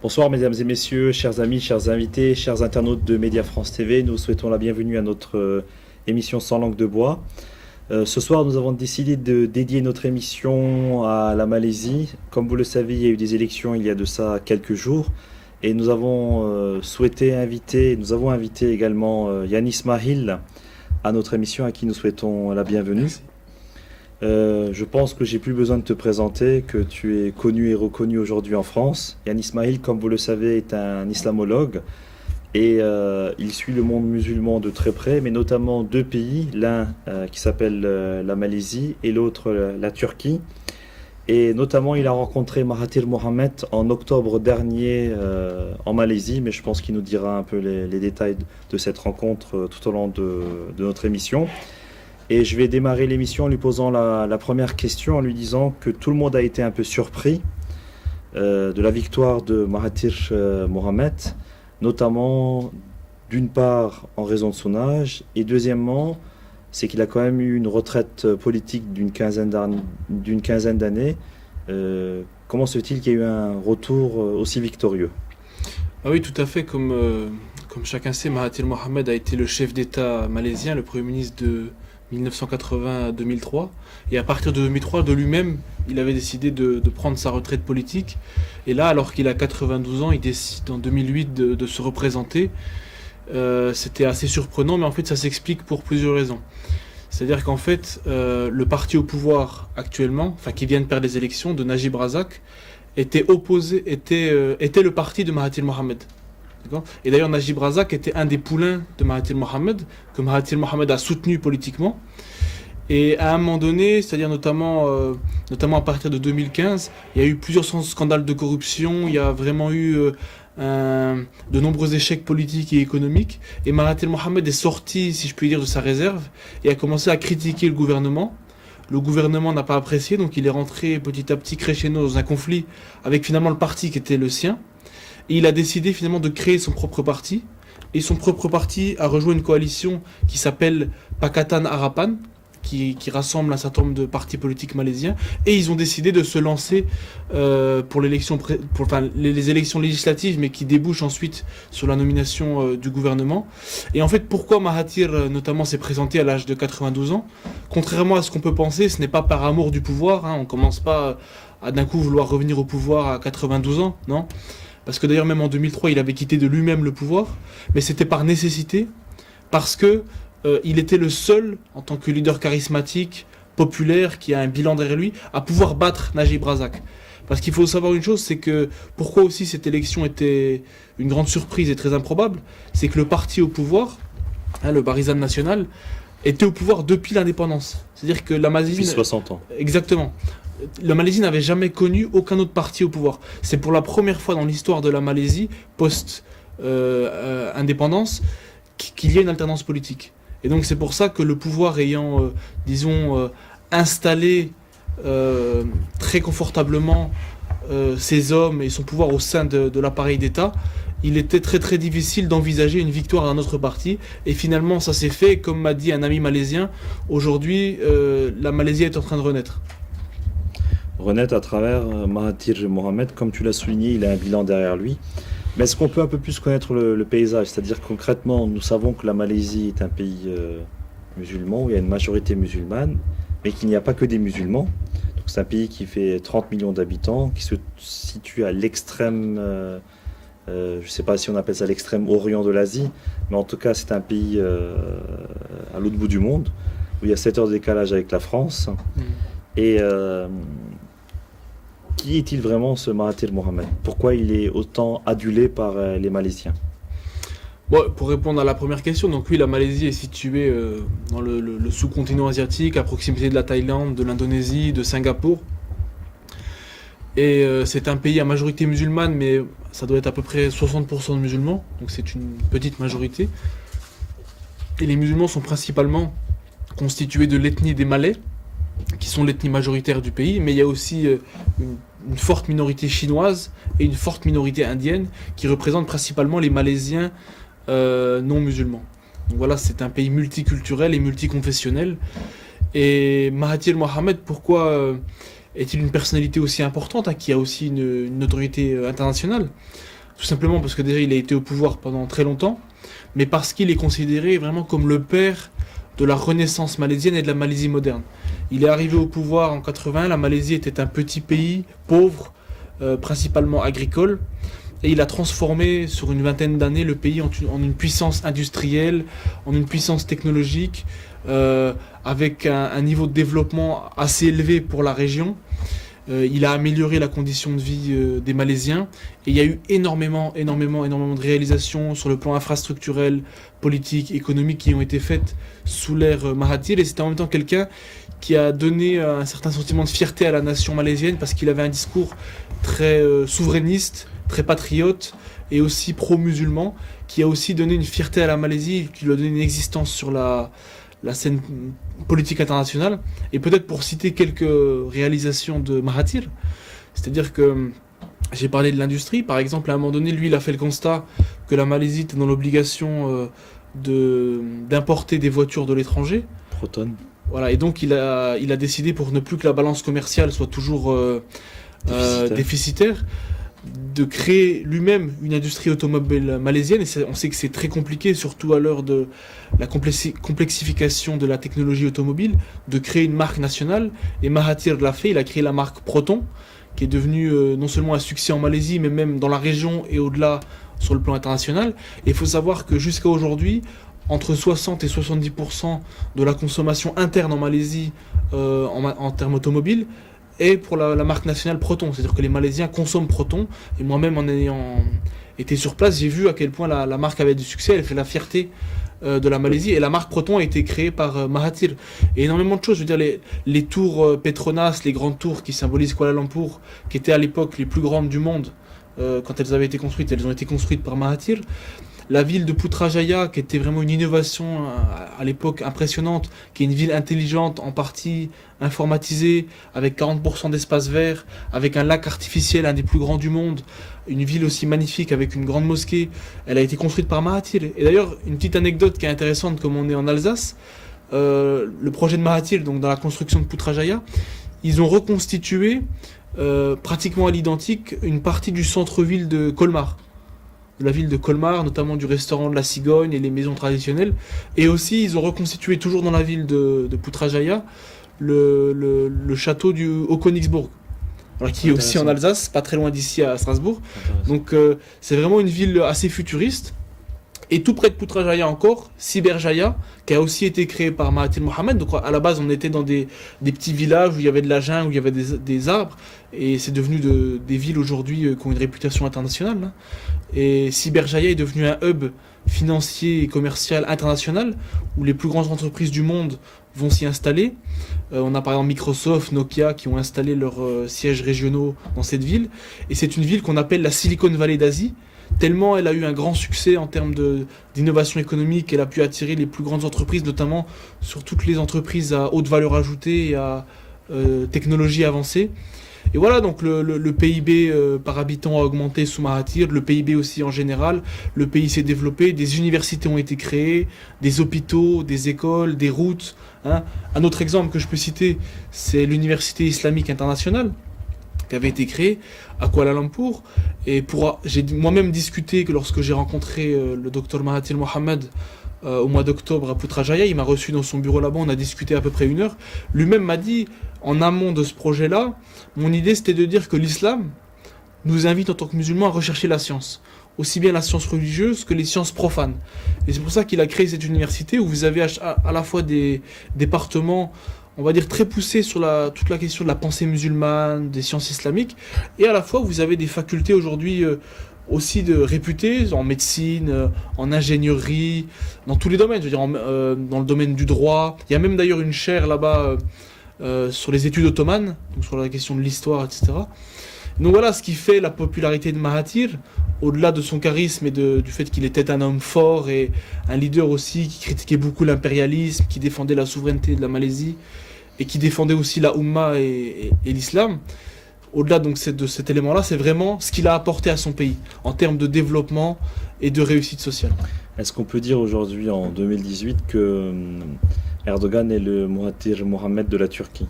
Bonsoir mesdames et messieurs, chers amis, chers invités, chers internautes de Média France TV. Nous souhaitons la bienvenue à notre émission Sans langue de bois. Ce soir, nous avons décidé de dédier notre émission à la Malaisie. Comme vous le savez, il y a eu des élections il y a de ça quelques jours. Et nous avons nous avons invité également Yanis Mahil à notre émission à qui nous souhaitons la bienvenue. Merci. Je pense que j'ai plus besoin de te présenter, que tu es connu et reconnu aujourd'hui en France. Yannis Ismail, comme vous le savez, est un islamologue et il suit le monde musulman de très près, mais notamment deux pays, l'un qui s'appelle la Malaisie et l'autre la Turquie. Et notamment, il a rencontré Mahathir Mohamed en octobre dernier en Malaisie, mais je pense qu'il nous dira un peu les détails de cette rencontre tout au long de notre émission. Et je vais démarrer l'émission en lui posant la première question, en lui disant que tout le monde a été un peu surpris de la victoire de Mahathir Mohamed, notamment d'une part en raison de son âge, et deuxièmement, c'est qu'il a quand même eu une retraite politique d'une quinzaine d'années. Comment se fait-il qu'il y ait eu un retour aussi victorieux? Ah oui, tout à fait. Comme chacun sait, Mahathir Mohamed a été le chef d'État malaisien, le Premier ministre de 1980 à 2003. Et à partir de 2003, de lui-même, il avait décidé de prendre sa retraite politique. Et là, alors qu'il a 92 ans, il décide en 2008 de se représenter. C'était assez surprenant, mais en fait, ça s'explique pour plusieurs raisons. C'est-à-dire qu'en fait, le parti au pouvoir actuellement, enfin qui vient de perdre les élections, de Najib Razak, était le parti de Mahathir Mohamed. D'accord. Et d'ailleurs, Najib Razak était un des poulains de Mahathir Mohamed, que Mahathir Mohamed a soutenu politiquement. Et à un moment donné, c'est-à-dire notamment à partir de 2015, il y a eu plusieurs scandales de corruption, il y a vraiment eu de nombreux échecs politiques et économiques. Et Mahathir Mohamed est sorti, si je puis dire, de sa réserve et a commencé à critiquer le gouvernement. Le gouvernement n'a pas apprécié, donc il est rentré petit à petit crescendo dans un conflit avec finalement le parti qui était le sien. Et il a décidé finalement de créer son propre parti. Et son propre parti a rejoint une coalition qui s'appelle Pakatan Harapan, qui rassemble un certain nombre de partis politiques malaisiens. Et ils ont décidé de se lancer pour les élections législatives, mais qui débouchent ensuite sur la nomination du gouvernement. Et en fait, pourquoi Mahathir notamment s'est présenté à l'âge de 92 ans? Contrairement à ce qu'on peut penser, ce n'est pas par amour du pouvoir. On ne commence pas à d'un coup vouloir revenir au pouvoir à 92 ans, non? Parce que d'ailleurs, même en 2003, il avait quitté de lui-même le pouvoir, mais c'était par nécessité, parce que il était le seul, en tant que leader charismatique, populaire, qui a un bilan derrière lui, à pouvoir battre Najib Razak. Parce qu'il faut savoir une chose, c'est que pourquoi aussi cette élection était une grande surprise et très improbable, c'est que le parti au pouvoir, le Barisan National, était au pouvoir depuis l'indépendance. C'est-à-dire que la Malaisie... Depuis 60 ans. Exactement. La Malaisie n'avait jamais connu aucun autre parti au pouvoir. C'est pour la première fois dans l'histoire de la Malaisie, post-indépendance, qu'il y a une alternance politique. Et donc c'est pour ça que le pouvoir ayant, installé très confortablement ses hommes et son pouvoir au sein de l'appareil d'État, il était très très difficile d'envisager une victoire d'un autre parti. Et finalement ça s'est fait, comme m'a dit un ami malaisien, aujourd'hui la Malaisie est en train de renaître. Renaître à travers Mahathir Mohamed, comme tu l'as souligné, il a un bilan derrière lui. Mais est-ce qu'on peut un peu plus connaître le paysage? C'est-à-dire concrètement, nous savons que la Malaisie est un pays musulman, où il y a une majorité musulmane, mais qu'il n'y a pas que des musulmans. Donc c'est un pays qui fait 30 millions d'habitants, qui se situe à l'extrême, je ne sais pas si on appelle ça l'extrême orient de l'Asie, mais en tout cas c'est un pays à l'autre bout du monde, où il y a 7 heures de décalage avec la France. Et qui est-il vraiment ce Mahathir Mohamed? Pourquoi il est autant adulé par les Malaisiens? Bon, pour répondre à la première question, donc oui, la Malaisie est située dans le sous-continent asiatique, à proximité de la Thaïlande, de l'Indonésie, de Singapour. Et c'est un pays à majorité musulmane, mais ça doit être à peu près 60% de musulmans, donc c'est une petite majorité. Et les musulmans sont principalement constitués de l'ethnie des Malais, qui sont l'ethnie majoritaire du pays, mais il y a aussi une forte minorité chinoise et une forte minorité indienne qui représentent principalement les Malaisiens non musulmans. Donc voilà, c'est un pays multiculturel et multiconfessionnel. Et Mahathir Mohamed, pourquoi est-il une personnalité aussi importante, hein, qui a aussi une notoriété internationale? Tout simplement parce que déjà il a été au pouvoir pendant très longtemps, mais parce qu'il est considéré vraiment comme le père de la renaissance malaisienne et de la Malaisie moderne. Il est arrivé au pouvoir en 80, la Malaisie était un petit pays pauvre, principalement agricole, et il a transformé sur une vingtaine d'années le pays en une puissance industrielle, en une puissance technologique, avec un niveau de développement assez élevé pour la région. Il a amélioré la condition de vie des Malaisiens, et il y a eu énormément de réalisations sur le plan infrastructurel, politique, économique qui ont été faites sous l'ère Mahathir, et c'était en même temps quelqu'un qui a donné un certain sentiment de fierté à la nation malaisienne parce qu'il avait un discours très souverainiste, très patriote et aussi pro-musulman, qui a aussi donné une fierté à la Malaisie, qui lui a donné une existence sur la scène politique internationale. Et peut-être pour citer quelques réalisations de Mahathir, c'est-à-dire que j'ai parlé de l'industrie, par exemple, à un moment donné, lui, il a fait le constat que la Malaisie était dans l'obligation d'importer des voitures de l'étranger. Proton. Voilà, et donc il a décidé, pour ne plus que la balance commerciale soit toujours déficitaire, de créer lui-même une industrie automobile malaisienne. Et on sait que c'est très compliqué, surtout à l'heure de la complexification de la technologie automobile, de créer une marque nationale. Et Mahathir l'a fait, il a créé la marque Proton, qui est devenue non seulement un succès en Malaisie, mais même dans la région et au-delà sur le plan international. Et il faut savoir que jusqu'à aujourd'hui, entre 60 et 70% de la consommation interne en Malaisie en termes automobiles est pour la marque nationale Proton. C'est-à-dire que les Malaisiens consomment Proton. Et moi-même, en ayant été sur place, j'ai vu à quel point la marque avait du succès. Elle fait la fierté de la Malaisie. Et la marque Proton a été créée par Mahathir. Et énormément de choses. Je veux dire, les tours Petronas, les grandes tours qui symbolisent Kuala Lumpur, qui étaient à l'époque les plus grandes du monde, quand elles avaient été construites, elles ont été construites par Mahathir. La ville de Putrajaya, qui était vraiment une innovation à l'époque impressionnante, qui est une ville intelligente, en partie informatisée, avec 40% d'espace vert, avec un lac artificiel, un des plus grands du monde, une ville aussi magnifique avec une grande mosquée, elle a été construite par Mahathir. Et d'ailleurs, une petite anecdote qui est intéressante, comme on est en Alsace, le projet de Mahathir, donc dans la construction de Putrajaya, ils ont reconstitué pratiquement à l'identique une partie du centre-ville de Colmar. De la ville de Colmar, notamment du restaurant de la Cigogne et les maisons traditionnelles. Et aussi, ils ont reconstitué, toujours dans la ville de Putrajaya, le château du Haut-Königsbourg, voilà, qui est aussi en Alsace, pas très loin d'ici à Strasbourg. Donc c'est vraiment une ville assez futuriste. Et tout près de Putrajaya encore, Cyberjaya, qui a aussi été créé par Mahathir Mohamed. Donc à la base, on était dans des petits villages où il y avait de la jungle, où il y avait des arbres. Et c'est devenu des villes aujourd'hui qui ont une réputation internationale. Hein. Et Cyberjaya est devenu un hub financier et commercial international, où les plus grandes entreprises du monde vont s'y installer. On a par exemple Microsoft, Nokia qui ont installé leurs sièges régionaux dans cette ville. Et c'est une ville qu'on appelle la Silicon Valley d'Asie, tellement elle a eu un grand succès en termes d'innovation économique. Elle a pu attirer les plus grandes entreprises, notamment sur toutes les entreprises à haute valeur ajoutée et à technologie avancée. Et voilà, donc le PIB par habitant a augmenté sous Mahathir, le PIB aussi en général, le pays s'est développé, des universités ont été créées, des hôpitaux, des écoles, des routes. Hein. Un autre exemple que je peux citer, c'est l'Université islamique internationale, qui avait été créée à Kuala Lumpur. Et j'ai moi-même discuté que lorsque j'ai rencontré le docteur Mahathir Mohamed au mois d'octobre à Putrajaya, il m'a reçu dans son bureau là-bas, on a discuté à peu près 1 heure. Lui-même m'a dit, en amont de ce projet-là, mon idée c'était de dire que l'islam nous invite en tant que musulmans à rechercher la science, aussi bien la science religieuse que les sciences profanes. Et c'est pour ça qu'il a créé cette université où vous avez à la fois des départements, on va dire, très poussés sur toute la question de la pensée musulmane, des sciences islamiques, et à la fois vous avez des facultés aujourd'hui aussi réputées en médecine, en ingénierie, dans tous les domaines, je veux dire dans le domaine du droit. Il y a même d'ailleurs une chaire là-bas sur les études ottomanes, donc sur la question de l'histoire, etc. Donc voilà ce qui fait la popularité de Mahathir, au-delà de son charisme et du fait qu'il était un homme fort et un leader aussi qui critiquait beaucoup l'impérialisme, qui défendait la souveraineté de la Malaisie et qui défendait aussi la Oumma et l'islam. Au-delà donc de cet élément-là, c'est vraiment ce qu'il a apporté à son pays en termes de développement et de réussite sociale. Est-ce qu'on peut dire aujourd'hui, en 2018, que Erdogan est le Mahathir Mohamed de la Turquie ?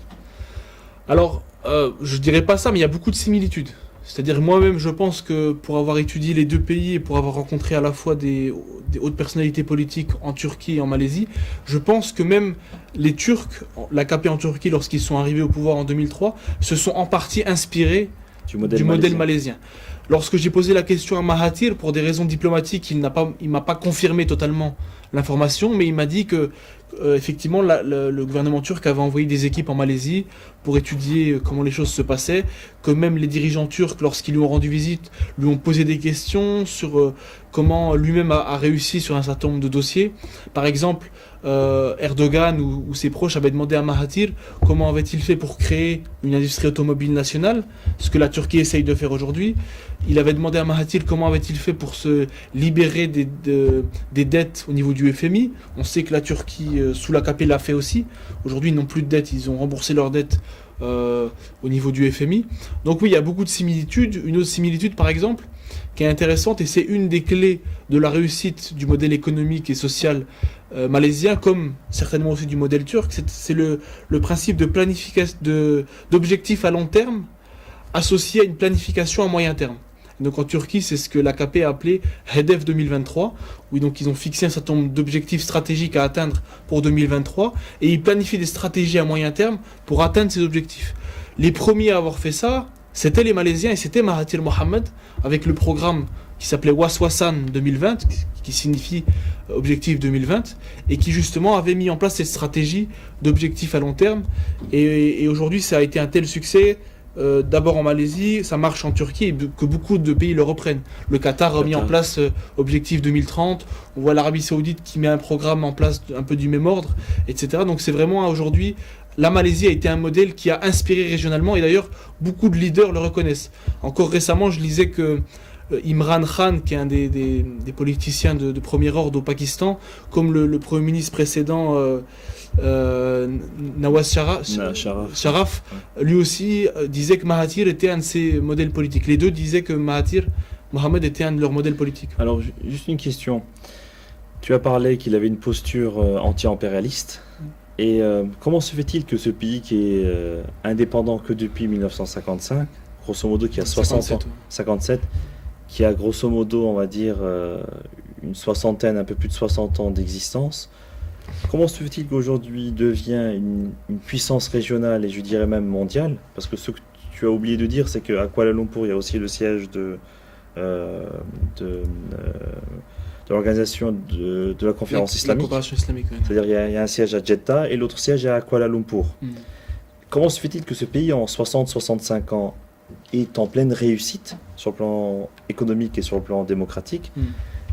Alors, je dirais pas ça, mais il y a beaucoup de similitudes. C'est-à-dire moi-même, je pense que pour avoir étudié les deux pays et pour avoir rencontré à la fois des hautes personnalités politiques en Turquie et en Malaisie, je pense que même les Turcs, l'AKP en Turquie, lorsqu'ils sont arrivés au pouvoir en 2003, se sont en partie inspirés du modèle malaisien. Lorsque j'ai posé la question à Mahathir, pour des raisons diplomatiques, il m'a pas confirmé totalement l'information, mais il m'a dit que effectivement le gouvernement turc avait envoyé des équipes en Malaisie pour étudier comment les choses se passaient, que même les dirigeants turcs, lorsqu'ils lui ont rendu visite, lui ont posé des questions sur comment lui-même a réussi sur un certain nombre de dossiers. Par exemple, Erdogan ou ses proches avaient demandé à Mahathir comment avait-il fait pour créer une industrie automobile nationale, ce que la Turquie essaye de faire aujourd'hui. Il avait demandé à Mahathir comment avait-il fait pour se libérer des dettes au niveau du FMI. On sait que la Turquie, sous l'AKP, l'a fait aussi. Aujourd'hui, ils n'ont plus de dettes, ils ont remboursé leurs dettes au niveau du FMI. Donc oui, il y a beaucoup de similitudes. Une autre similitude, par exemple, qui est intéressante, et c'est une des clés de la réussite du modèle économique et social malaisien, comme certainement aussi du modèle turc, c'est le principe de planification, d'objectifs à long terme associé à une planification à moyen terme. Donc en Turquie, c'est ce que l'AKP a appelé Hedef 2023, où donc ils ont fixé un certain nombre d'objectifs stratégiques à atteindre pour 2023, et ils planifient des stratégies à moyen terme pour atteindre ces objectifs. Les premiers à avoir fait ça, c'était les Malaisiens, et c'était Mahathir Mohamad, avec le programme qui s'appelait Waswasan 2020, qui signifie Objectif 2020, et qui justement avait mis en place cette stratégie d'objectifs à long terme, et aujourd'hui ça a été un tel succès. D'abord en Malaisie, ça marche en Turquie et que beaucoup de pays le reprennent. Le Qatar a mis en place Objectif 2030, on voit l'Arabie Saoudite qui met un programme en place un peu du même ordre, etc. Donc c'est vraiment aujourd'hui, la Malaisie a été un modèle qui a inspiré régionalement et d'ailleurs beaucoup de leaders le reconnaissent. Encore récemment, je lisais que Imran Khan, qui est un des politiciens de premier ordre au Pakistan, comme le Premier ministre précédent Nawaz Sharaf, lui aussi disait que Mahathir était un de ses modèles politiques. Les deux disaient que Mahathir Mohamad était un de leurs modèles politiques. Alors, juste une question. Tu as parlé qu'il avait une posture anti-impérialiste. Et comment se fait-il que ce pays qui est indépendant que depuis 1955, grosso modo qui a 60 ans, 57, qui a grosso modo, on va dire, une soixantaine, un peu plus de 60 ans d'existence, comment se fait-il qu'aujourd'hui devient une puissance régionale et je dirais même mondiale? Parce que ce que tu as oublié de dire, c'est qu'à Kuala Lumpur, il y a aussi le siège de l'organisation de la conférence islamique. La coopération islamique, oui. C'est-à-dire il y a un siège à Jeddah et l'autre siège est à Kuala Lumpur. Comment se fait-il que ce pays en 60-65 ans est en pleine réussite sur le plan économique et sur le plan démocratique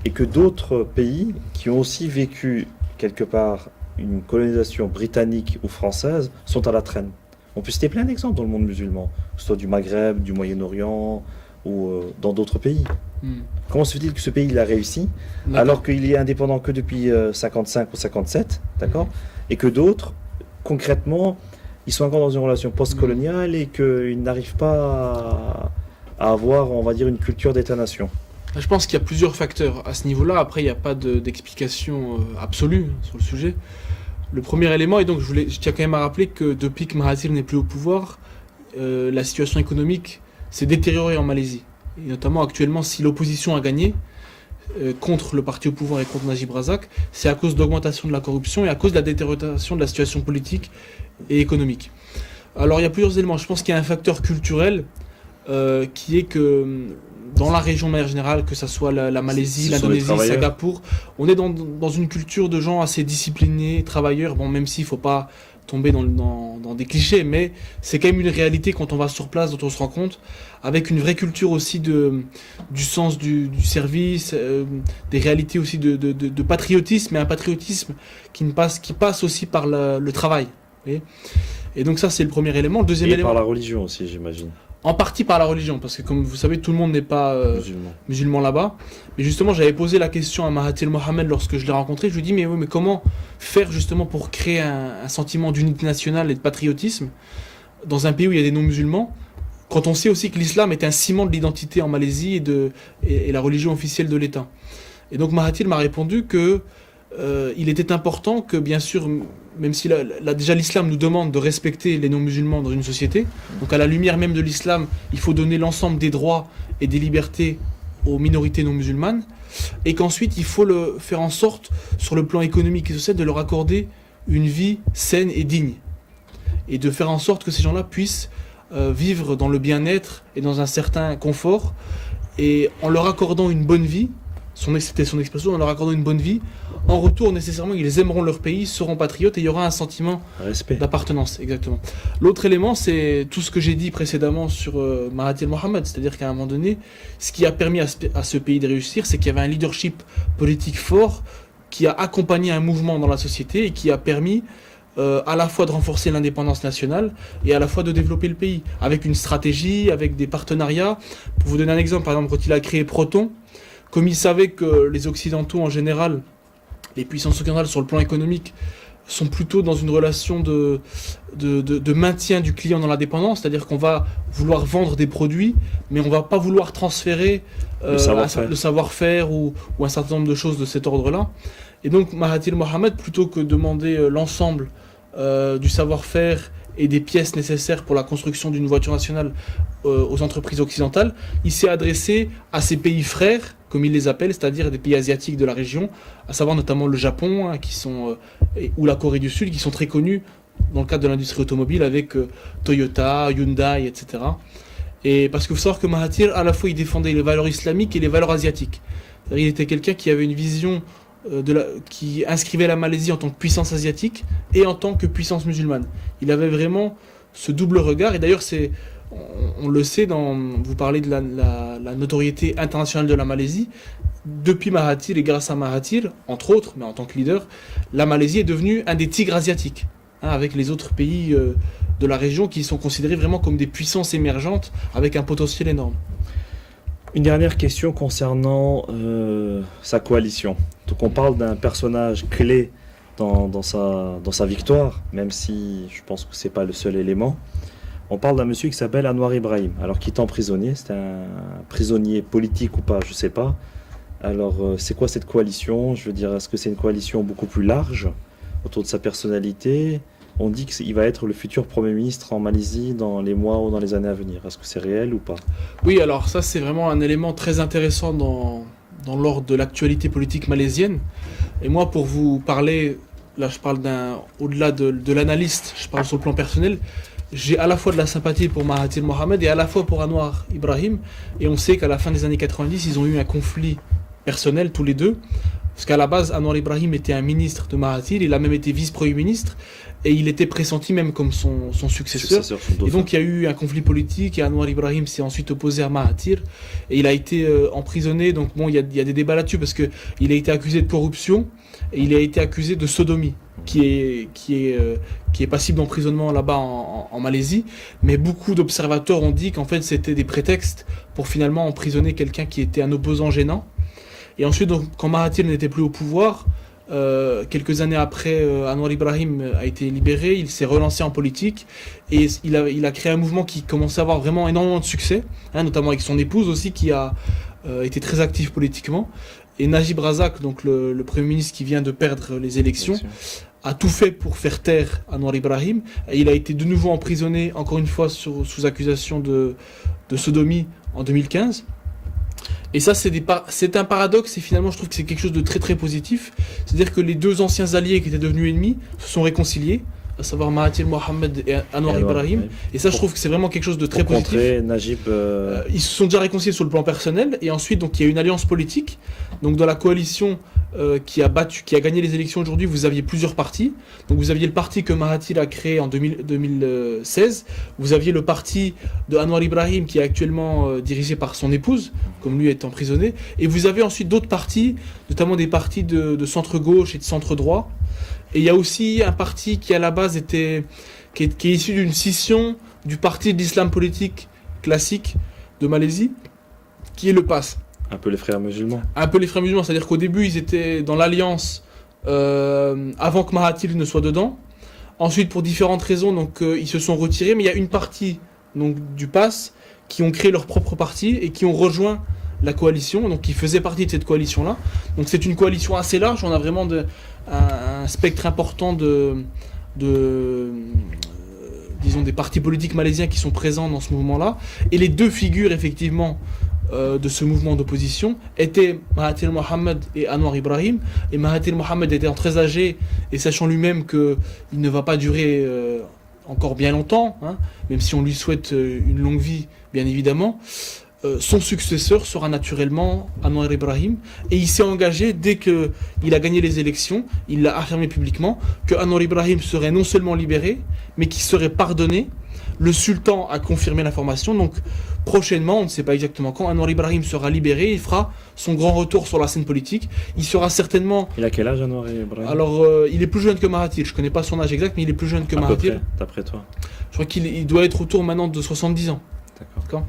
et que d'autres pays qui ont aussi vécu quelque part une colonisation britannique ou française sont à la traîne? On peut citer plein d'exemples dans le monde musulman, que ce soit du Maghreb, du Moyen-Orient ou dans d'autres pays. Comment se fait-il que ce pays il a réussi alors qu'il est indépendant que depuis 55 ou 57, d'accord, et que d'autres, concrètement, ils sont encore dans une relation post-coloniale et qu'ils n'arrivent pas à avoir, on va dire, une culture d'État-nation? Je pense qu'il y a plusieurs facteurs à ce niveau-là. Après, il n'y a pas d'explication absolue sur le sujet. Le premier élément, et donc je tiens quand même à rappeler que depuis que Mahathir n'est plus au pouvoir, la situation économique s'est détériorée en Malaisie. Et notamment actuellement, si l'opposition a gagné contre le parti au pouvoir et contre Najib Razak, c'est à cause d'augmentation de la corruption et à cause de la détérioration de la situation politique et économique. Alors il y a plusieurs éléments. Je pense qu'il y a un facteur culturel qui est que dans la région de manière générale, que ce soit la Malaisie, l'Indonésie, Singapour, on est dans une culture de gens assez disciplinés, travailleurs, bon, même s'il ne faut pas tomber dans des clichés, mais c'est quand même une réalité quand on va sur place, dont on se rend compte, avec une vraie culture aussi du sens du service, des réalités aussi de patriotisme, mais un patriotisme qui passe aussi par le travail. Et donc ça, c'est le premier élément. Le deuxième élément, par la religion aussi, j'imagine. En partie par la religion, parce que comme vous savez, tout le monde n'est pas musulman là-bas. Mais justement, j'avais posé la question à Mahathir Mohamad lorsque je l'ai rencontré. Je lui ai dit, mais comment faire justement pour créer un sentiment d'unité nationale et de patriotisme dans un pays où il y a des non-musulmans, quand on sait aussi que l'islam est un ciment de l'identité en Malaisie et la religion officielle de l'État. Et donc Mahathir m'a répondu que il était important que, bien sûr, même si déjà l'islam nous demande de respecter les non-musulmans dans une société, donc à la lumière même de l'islam, il faut donner l'ensemble des droits et des libertés aux minorités non musulmanes, et qu'ensuite il faut le faire en sorte, sur le plan économique et social, de leur accorder une vie saine et digne, et de faire en sorte que ces gens-là puissent vivre dans le bien-être et dans un certain confort, et en leur accordant une bonne vie, c'était son expression, en leur accordant une bonne vie, en retour nécessairement ils aimeront leur pays, seront patriotes, et il y aura un sentiment Respect. d'appartenance, exactement. L'autre élément, c'est tout ce que j'ai dit précédemment sur Mahathir Mohamad, c'est-à-dire qu'à un moment donné, ce qui a permis à ce pays de réussir, c'est qu'il y avait un leadership politique fort qui a accompagné un mouvement dans la société et qui a permis à la fois de renforcer l'indépendance nationale et à la fois de développer le pays, avec une stratégie, avec des partenariats. Pour vous donner un exemple, par exemple, quand il a créé Proton, comme il savait que les Occidentaux en général, les puissances occidentales sur le plan économique, sont plutôt dans une relation de maintien du client dans la dépendance, c'est-à-dire qu'on va vouloir vendre des produits, mais on ne va pas vouloir transférer le savoir-faire ou un certain nombre de choses de cet ordre-là. Et donc Mahathir Mohamad, plutôt que de demander l'ensemble du savoir-faire et des pièces nécessaires pour la construction d'une voiture nationale aux entreprises occidentales, il s'est adressé à ses pays frères, comme il les appelle, c'est-à-dire des pays asiatiques de la région, à savoir notamment le Japon, ou la Corée du Sud, qui sont très connus dans le cadre de l'industrie automobile avec Toyota, Hyundai, etc. Et parce qu'il faut savoir que Mahathir, à la fois, il défendait les valeurs islamiques et les valeurs asiatiques. C'est-à-dire, il était quelqu'un qui avait une vision qui inscrivait la Malaisie en tant que puissance asiatique et en tant que puissance musulmane. Il avait vraiment ce double regard, et d'ailleurs on le sait, vous parlez de la notoriété internationale de la Malaisie. Depuis Mahathir et grâce à Mahathir, entre autres, mais en tant que leader, la Malaisie est devenue un des tigres asiatiques, avec les autres pays de la région qui sont considérés vraiment comme des puissances émergentes avec un potentiel énorme. Une dernière question concernant sa coalition. Donc on parle d'un personnage clé dans sa victoire, même si je pense que ce n'est pas le seul élément. On parle d'un monsieur qui s'appelle Anwar Ibrahim, alors qui est emprisonné. C'est un prisonnier politique ou pas, je ne sais pas. Alors c'est quoi cette coalition? Je veux dire, est-ce que c'est une coalition beaucoup plus large autour de sa personnalité? On dit qu'il va être le futur Premier ministre en Malaisie dans les mois ou dans les années à venir. Est-ce que c'est réel ou pas? Oui, alors ça c'est vraiment un élément très intéressant dans l'ordre de l'actualité politique malaisienne. Et moi, pour vous parler, là je parle au-delà de l'analyste, je parle sur le plan personnel, j'ai à la fois de la sympathie pour Mahathir Mohamad et à la fois pour Anwar Ibrahim. Et on sait qu'à la fin des années 90, ils ont eu un conflit personnel tous les deux. Parce qu'à la base, Anwar Ibrahim était un ministre de Mahathir, il a même été vice-premier ministre, et il était pressenti même comme son successeur. Et donc il y a eu un conflit politique, et Anwar Ibrahim s'est ensuite opposé à Mahathir, et il a été emprisonné. Donc bon, il y a des débats là-dessus, parce qu'il a été accusé de corruption, et il a été accusé de sodomie, qui est passible d'emprisonnement là-bas en Malaisie. Mais beaucoup d'observateurs ont dit qu'en fait c'était des prétextes pour finalement emprisonner quelqu'un qui était un opposant gênant. Et ensuite, donc, quand Mahathir n'était plus au pouvoir, quelques années après, Anwar Ibrahim a été libéré, il s'est relancé en politique, et il a créé un mouvement qui commençait à avoir vraiment énormément de succès, notamment avec son épouse aussi, qui a été très active politiquement. Et Najib Razak, donc le Premier ministre qui vient de perdre les élections, a tout fait pour faire taire Anwar Ibrahim. Et il a été de nouveau emprisonné, encore une fois, sous accusation de sodomie en 2015. Et ça, c'est un paradoxe, et finalement, je trouve que c'est quelque chose de très très positif. C'est-à-dire que les deux anciens alliés qui étaient devenus ennemis se sont réconciliés, à savoir Mahathir Mohamad et Anwar Ibrahim. Et ça, je trouve que c'est vraiment quelque chose de très positif. Najib, ils se sont déjà réconciliés sur le plan personnel, et ensuite, donc, il y a une alliance politique. Donc, dans la coalition qui a gagné les élections aujourd'hui, vous aviez plusieurs partis. Donc, vous aviez le parti que Mahathir a créé en 2016. Vous aviez le parti de Anwar Ibrahim qui est actuellement dirigé par son épouse, comme lui est emprisonné. Et vous avez ensuite d'autres partis, notamment des partis de centre-gauche et de centre-droit. Et il y a aussi un parti qui à la base qui est issu d'une scission du parti de l'islam politique classique de Malaisie, qui est le PAS. Un peu les frères musulmans. Un peu les frères musulmans, c'est-à-dire qu'au début ils étaient dans l'alliance avant que Mahathir ne soit dedans. Ensuite, pour différentes raisons, donc ils se sont retirés, mais il y a une partie donc du PAS qui ont créé leur propre parti et qui ont rejoint la coalition, donc qui faisaient partie de cette coalition-là. Donc c'est une coalition assez large, on a vraiment un spectre important disons, des partis politiques malaisiens qui sont présents dans ce mouvement-là. Et les deux figures, effectivement, de ce mouvement d'opposition étaient Mahathir Mohamad et Anwar Ibrahim. Et Mahathir Mohamad étant très âgé et sachant lui-même qu'il ne va pas durer encore bien longtemps, hein, même si on lui souhaite une longue vie, bien évidemment, son successeur sera naturellement Anwar Ibrahim. Et il s'est engagé, dès qu'il a gagné les élections, il l'a affirmé publiquement, que Anwar Ibrahim serait non seulement libéré, mais qu'il serait pardonné. Le sultan a confirmé l'information, donc prochainement, on ne sait pas exactement quand, Anwar Ibrahim sera libéré, il fera son grand retour sur la scène politique. Il sera certainement... Il a quel âge, Anwar Ibrahim? Alors, il est plus jeune que Mahathir, je ne connais pas son âge exact, mais il est plus jeune que Mahathir. Peu près, d'après toi? Je crois qu'il doit être autour maintenant de 70 ans. D'accord.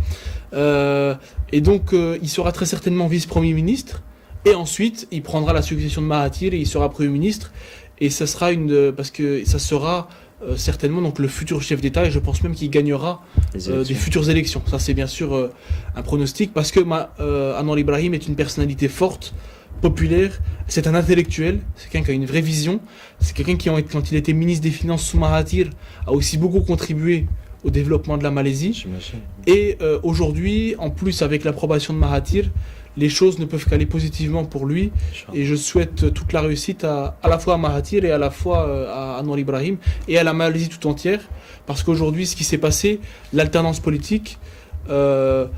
Et donc, il sera très certainement vice-premier ministre, et ensuite, il prendra la succession de Mahathir et il sera premier ministre, et ça sera parce que ça sera... certainement donc le futur chef d'État, et je pense même qu'il gagnera des futures élections. Ça c'est bien sûr un pronostic, parce que Anwar Ibrahim est une personnalité forte, populaire, c'est un intellectuel, c'est quelqu'un qui a une vraie vision, c'est quelqu'un qui, quand il était ministre des Finances sous Mahathir, a aussi beaucoup contribué au développement de la Malaisie. J'imagine. Et aujourd'hui, en plus avec l'approbation de Mahathir, les choses ne peuvent qu'aller positivement pour lui. Et je souhaite toute la réussite à la fois à Mahathir et à la fois à Anwar Ibrahim et à la Malaisie tout entière. Parce qu'aujourd'hui, ce qui s'est passé, l'alternance politique, le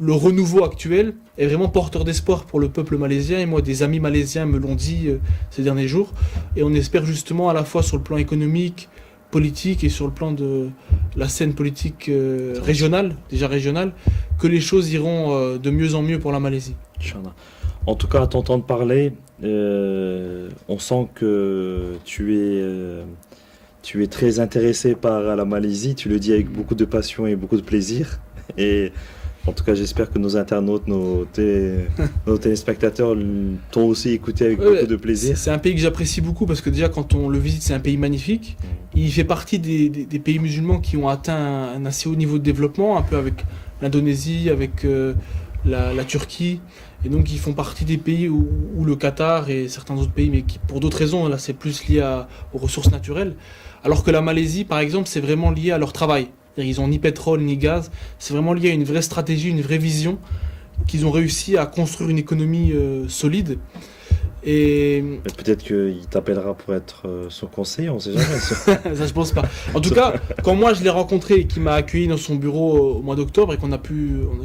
renouveau actuel est vraiment porteur d'espoir pour le peuple malaisien. Et moi, des amis malaisiens me l'ont dit ces derniers jours. Et on espère justement à la fois sur le plan économique, politique et sur le plan de la scène politique régionale, que les choses iront de mieux en mieux pour la Malaisie. En tout cas, à t'entendre parler, on sent que tu es très intéressé par la Malaisie, tu le dis avec beaucoup de passion et beaucoup de plaisir. Et en tout cas, j'espère que nos internautes, nos téléspectateurs t'ont aussi écouté avec beaucoup de plaisir. C'est un pays que j'apprécie beaucoup parce que déjà, quand on le visite, c'est un pays magnifique. Il fait partie des pays musulmans qui ont atteint un assez haut niveau de développement, un peu avec l'Indonésie, avec la Turquie. Et donc, ils font partie des pays où le Qatar et certains autres pays, mais qui, pour d'autres raisons, là, c'est plus lié aux ressources naturelles. Alors que la Malaisie, par exemple, c'est vraiment lié à leur travail. Ils n'ont ni pétrole ni gaz, c'est vraiment lié à une vraie stratégie, une vraie vision, qu'ils ont réussi à construire une économie solide. Et peut-être qu'il t'appellera pour être son conseiller, on ne sait jamais. Ça, je pense pas. En tout cas, quand moi je l'ai rencontré et qu'il m'a accueilli dans son bureau au mois d'octobre et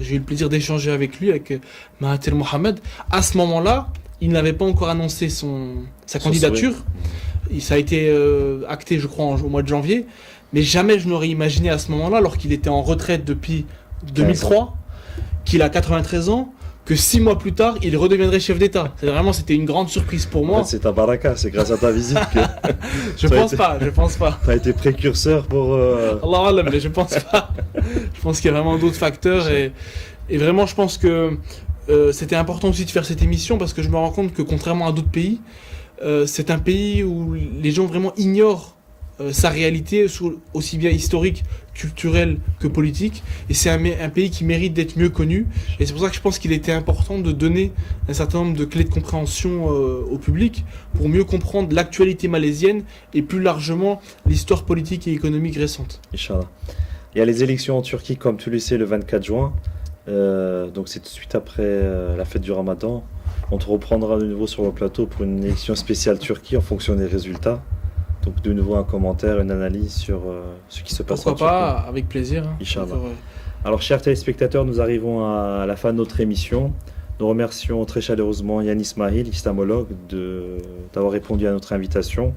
j'ai eu le plaisir d'échanger avec lui, avec Mahathir Mohamad, à ce moment-là, il n'avait pas encore annoncé sa candidature. Ça a été acté, je crois, au mois de janvier. Mais jamais je n'aurais imaginé à ce moment-là, alors qu'il était en retraite depuis 2003, qu'il a 93 ans, que 6 mois plus tard, il redeviendrait chef d'État. C'était une grande surprise pour moi. En fait, c'est ta baraka, c'est grâce à ta visite que... Je pense pas. Tu as été précurseur pour... Allah Allah, mais je pense pas. Je pense qu'il y a vraiment d'autres facteurs. Et vraiment, je pense que c'était important aussi de faire cette émission, parce que je me rends compte que contrairement à d'autres pays, c'est un pays où les gens vraiment ignorent sa réalité, aussi bien historique, culturelle que politique, et c'est un pays qui mérite d'être mieux connu, et c'est pour ça que je pense qu'il était important de donner un certain nombre de clés de compréhension au public, pour mieux comprendre l'actualité malaisienne, et plus largement l'histoire politique et économique récente. Inch'Allah. Il y a les élections en Turquie, comme tu le sais, le 24 juin, donc c'est tout de suite après la fête du Ramadan. On te reprendra de nouveau sur le plateau pour une élection spéciale Turquie en fonction des résultats. Donc de nouveau un commentaire, une analyse sur ce qui se passe en Turquie. Pourquoi pas, avec plaisir. Inch'Allah. Alors chers téléspectateurs, nous arrivons à la fin de notre émission. Nous remercions très chaleureusement Yann Ismail, islamologue, d'avoir répondu à notre invitation.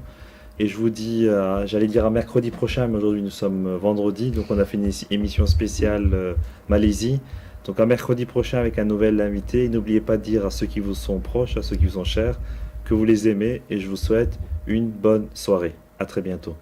Et je vous dis, j'allais dire à mercredi prochain, mais aujourd'hui nous sommes vendredi, donc on a fait une émission spéciale Malaisie. Donc à mercredi prochain avec un nouvel invité. Et n'oubliez pas de dire à ceux qui vous sont proches, à ceux qui vous sont chers, que vous les aimez, et je vous souhaite une bonne soirée. À très bientôt.